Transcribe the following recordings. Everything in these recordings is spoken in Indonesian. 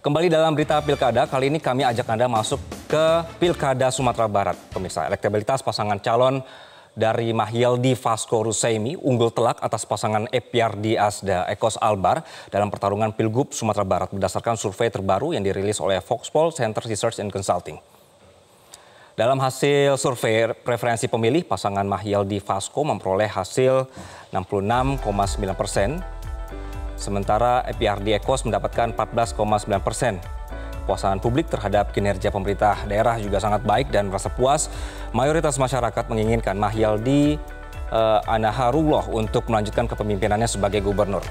Kembali dalam berita Pilkada, kali ini kami ajak Anda masuk ke Pilkada Sumatera Barat. Pemirsa, elektabilitas pasangan calon dari Mahyildi Vasco Russeimi unggul telak atas pasangan Epiardi Asda Ekos Albar dalam pertarungan Pilgub Sumatera Barat berdasarkan survei terbaru yang dirilis oleh Foxpol Center Research and Consulting. Dalam hasil survei preferensi pemilih, pasangan Mahyildi Vasco memperoleh hasil 66,9%. Sementara Epiardi Ekos mendapatkan 14,9%. Kepuasan publik terhadap kinerja pemerintah daerah juga sangat baik dan merasa puas. Mayoritas masyarakat menginginkan Mahyildi Anaharullah untuk melanjutkan kepemimpinannya sebagai gubernur.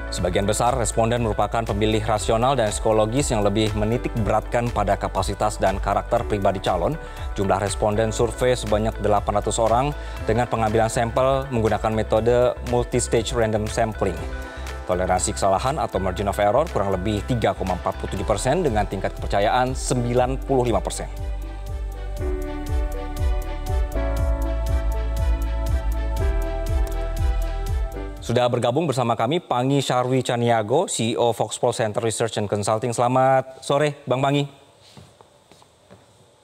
Sebagian besar responden merupakan pemilih rasional dan psikologis yang lebih menitik beratkan pada kapasitas dan karakter pribadi calon. Jumlah responden survei sebanyak 800 orang dengan pengambilan sampel menggunakan metode multi-stage random sampling. Toleransi kesalahan atau margin of error kurang lebih 3,47% dengan tingkat kepercayaan 95%. Sudah bergabung bersama kami Pangi Syarwi Caniago, CEO Foxpol Center Research and Consulting. Selamat sore, Bang Pangi.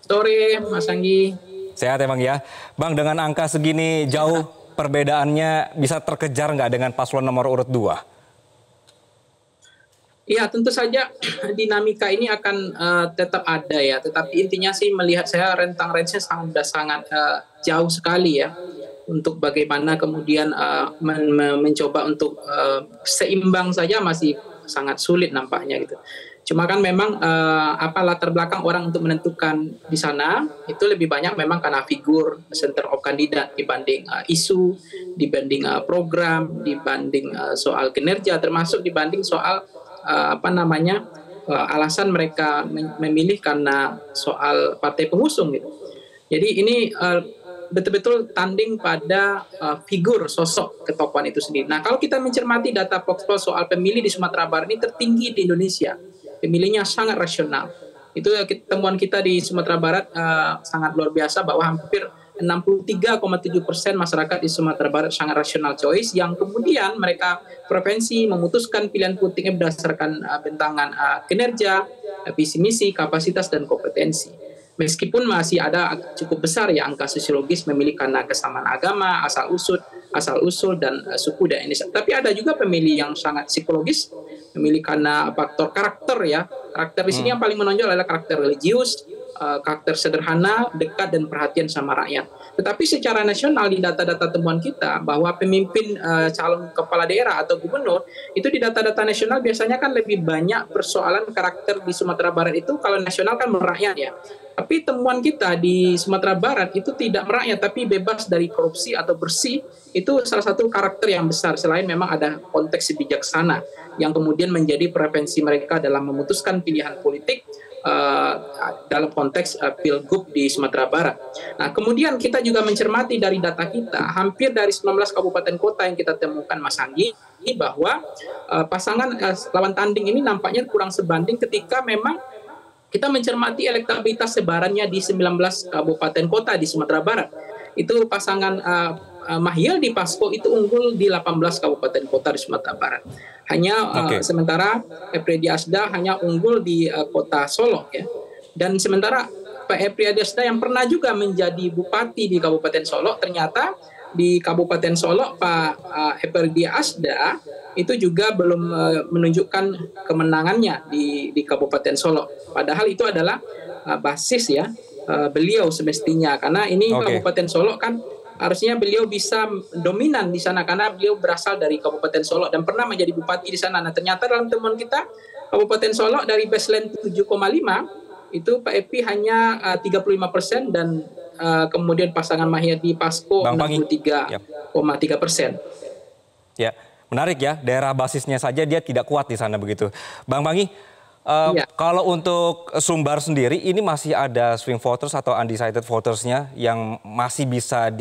Sore, Mas Anggi. Sehat ya, Bang ya. Bang, dengan angka segini jauh perbedaannya bisa terkejar nggak dengan paslon nomor urut 2? Ya, tentu saja dinamika ini akan tetap ada ya. Tetapi intinya sih melihat saya rentang range-nya sudah sangat jauh sekali ya. Untuk bagaimana kemudian mencoba untuk seimbang saja masih sangat sulit nampaknya gitu. Cuma kan memang latar belakang orang untuk menentukan di sana itu lebih banyak memang karena figur center of kandidat dibanding isu, dibanding program, dibanding soal kinerja, termasuk dibanding soal alasan mereka memilih karena soal partai pengusung gitu. Jadi ini betul-betul tanding pada figur sosok ketokohan itu sendiri. Nah, kalau kita mencermati data Foxpol soal pemilih di Sumatera Barat ini tertinggi di Indonesia. Pemilihnya sangat rasional. Itu temuan kita di Sumatera Barat sangat luar biasa bahwa hampir 63,7% masyarakat di Sumatera Barat sangat rasional choice yang kemudian mereka preferensi memutuskan pilihan politiknya berdasarkan bentangan kinerja, visi misi, kapasitas dan kompetensi. Meskipun masih ada cukup besar ya angka sosiologis memilih karena kesamaan agama, asal-usul dan suku dan etnis. Tapi ada juga pemilih yang sangat psikologis, memilih karena faktor karakter ya. Karakter di sini yang paling menonjol adalah karakter religius, karakter sederhana, dekat dan perhatian sama rakyat. Tetapi secara nasional di data-data temuan kita bahwa pemimpin calon kepala daerah atau gubernur itu di data-data nasional biasanya kan lebih banyak persoalan karakter di Sumatera Barat itu kalau nasional kan merakyat ya. Tapi temuan kita di Sumatera Barat itu tidak merakyat tapi bebas dari korupsi atau bersih, itu salah satu karakter yang besar selain memang ada konteks bijaksana yang kemudian menjadi preferensi mereka dalam memutuskan pilihan politik dalam konteks Pilgub di Sumatera Barat. Nah, kemudian kita juga mencermati dari data kita, hampir dari 19 kabupaten kota yang kita temukan Mas Anggi, bahwa pasangan lawan tanding ini nampaknya kurang sebanding ketika memang kita mencermati elektabilitas sebarannya di 19 kabupaten kota di Sumatera Barat. Itu pasangan Mahyildi Vasco itu unggul di 18 kabupaten kota di Sumatera Barat. Hanya sementara Epiardi Asda hanya unggul di kota Solok ya. Dan sementara Pak Epiardi Asda yang pernah juga menjadi bupati di Kabupaten Solok, ternyata di Kabupaten Solok Pak Epiardi Asda itu juga belum menunjukkan kemenangannya di Kabupaten Solok. Padahal itu adalah basis ya beliau semestinya, karena ini Kabupaten Solok kan harusnya beliau bisa dominan di sana karena beliau berasal dari Kabupaten Solok dan pernah menjadi bupati di sana. Nah, ternyata dalam temuan kita Kabupaten Solok dari baseline 7,5 itu Pak Epi hanya 35% dan kemudian pasangan Mahyildi Vasco 63,3%. Ya, menarik ya, daerah basisnya saja dia tidak kuat di sana begitu. Bang Pangi, kalau untuk Sumbar sendiri ini masih ada swing voters atau undecided votersnya yang masih bisa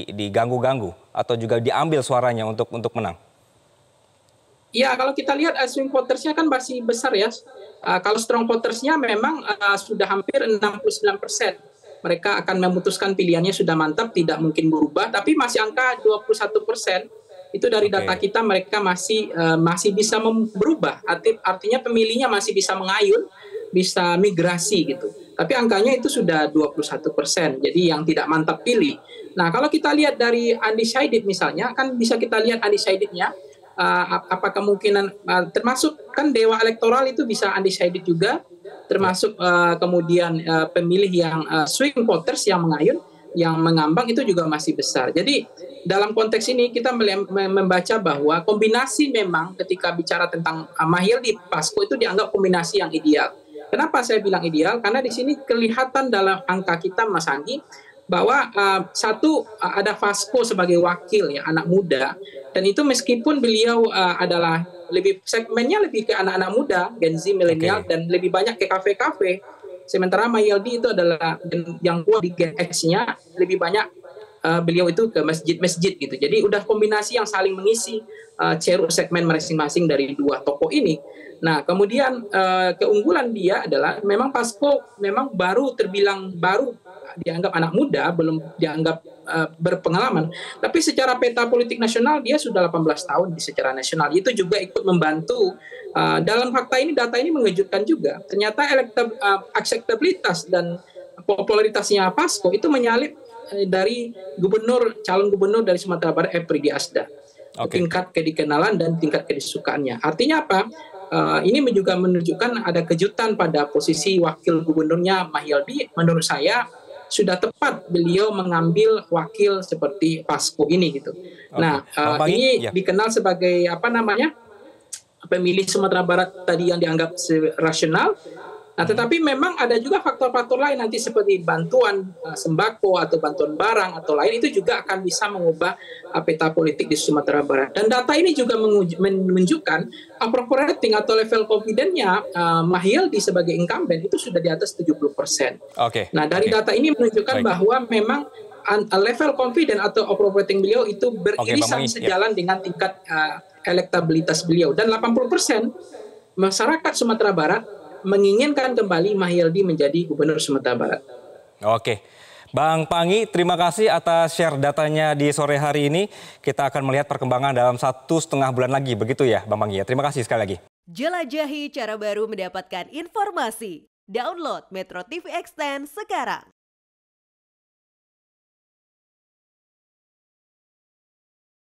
diganggu-ganggu atau juga diambil suaranya untuk menang? Ya, kalau kita lihat swing votersnya kan masih besar ya. Kalau strong votersnya memang sudah hampir 69%. Mereka akan memutuskan pilihannya sudah mantap, tidak mungkin berubah. Tapi masih angka 21% itu dari Oke. data kita mereka masih bisa berubah. Artinya pemilihnya masih bisa mengayun, bisa migrasi gitu. Tapi angkanya itu sudah 21%. Jadi yang tidak mantap pilih. Nah, kalau kita lihat dari undecided misalnya, kan bisa kita lihat undecided-nya apa kemungkinan termasuk kan dewa elektoral itu bisa undecided juga, termasuk kemudian pemilih yang swing voters yang mengayun, yang mengambang itu juga masih besar. Jadi dalam konteks ini kita membaca bahwa kombinasi memang ketika bicara tentang Mahyildi Pasco itu dianggap kombinasi yang ideal. Kenapa saya bilang ideal? Karena di sini kelihatan dalam angka kita, Mas Andi, bahwa satu ada Vasco sebagai wakil ya anak muda, dan itu meskipun beliau adalah segmennya lebih ke anak-anak muda, Gen Z, milenial, dan lebih banyak ke kafe-kafe. Sementara Mahyildi itu adalah yang kuat di Gen X-nya, lebih banyak beliau itu ke masjid-masjid gitu. Jadi udah kombinasi yang saling mengisi ceruk segmen masing-masing dari dua tokoh ini. Nah, kemudian keunggulan dia adalah memang Pasco memang baru dianggap anak muda, belum dianggap berpengalaman. Tapi secara peta politik nasional dia sudah 18 tahun secara nasional. Itu juga ikut membantu. Dalam fakta ini, data ini mengejutkan juga. Ternyata akseptabilitas dan popularitasnya Pasco itu menyalip dari calon gubernur dari Sumatera Barat, Epridi Asda. Tingkat kedikenalan dan tingkat kedisukaannya. Artinya apa? Ini juga menunjukkan ada kejutan pada posisi wakil gubernurnya Mahyildi. Menurut saya sudah tepat beliau mengambil wakil seperti Pasco ini gitu. Nah, ini dikenal sebagai pemilih Sumatera Barat tadi yang dianggap rasional. Nah, tetapi memang ada juga faktor-faktor lain nanti seperti bantuan sembako atau bantuan barang atau lain, itu juga akan bisa mengubah peta politik di Sumatera Barat. Dan data ini juga menunjukkan approval rating atau level confidence-nya Mahyildi sebagai incumbent itu sudah di atas 70%. Nah, dari data ini menunjukkan bahwa memang level confidence atau approval rating beliau itu beririsan sejalan dengan tingkat elektabilitas beliau. Dan 80% masyarakat Sumatera Barat menginginkan kembali Mahyildi menjadi gubernur Sumatera Barat. Oke. Bang Panggi, terima kasih atas share datanya di sore hari ini. Kita akan melihat perkembangan dalam 1,5 bulan lagi, begitu ya Bang Panggi ya. Terima kasih sekali lagi. Jelajahi cara baru mendapatkan informasi. Download Metro TV Extend sekarang.